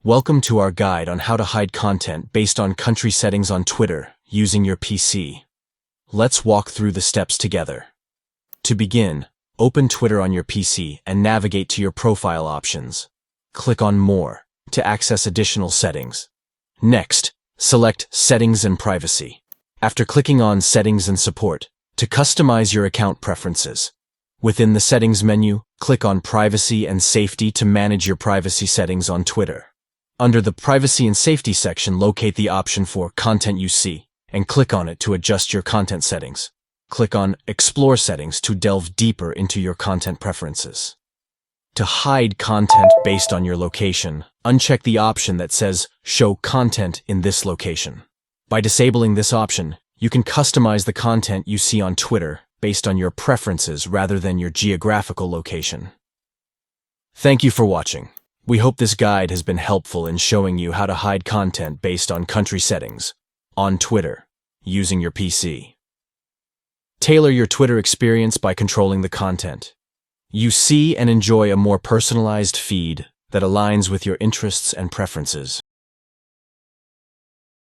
Welcome to our guide on how to hide content based on country settings on Twitter using your PC. Let's walk through the steps together. To begin, open Twitter on your PC and navigate to your profile options. Click on More to access additional settings. Next, select Settings and Privacy. After clicking on Settings and Support, to customize your account preferences. Within the Settings menu, click on Privacy and Safety to manage your privacy settings on Twitter. Under the Privacy and Safety section, locate the option for Content You See and click on it to adjust your content settings. Click on Explore Settings to delve deeper into your content preferences. To hide content based on your location, uncheck the option that says Show Content in this location. By disabling this option, you can customize the content you see on Twitter based on your preferences rather than your geographical location. Thank you for watching. We hope this guide has been helpful in showing you how to hide content based on country settings on Twitter using your PC. Tailor your Twitter experience by controlling the content you see and enjoy a more personalized feed that aligns with your interests and preferences.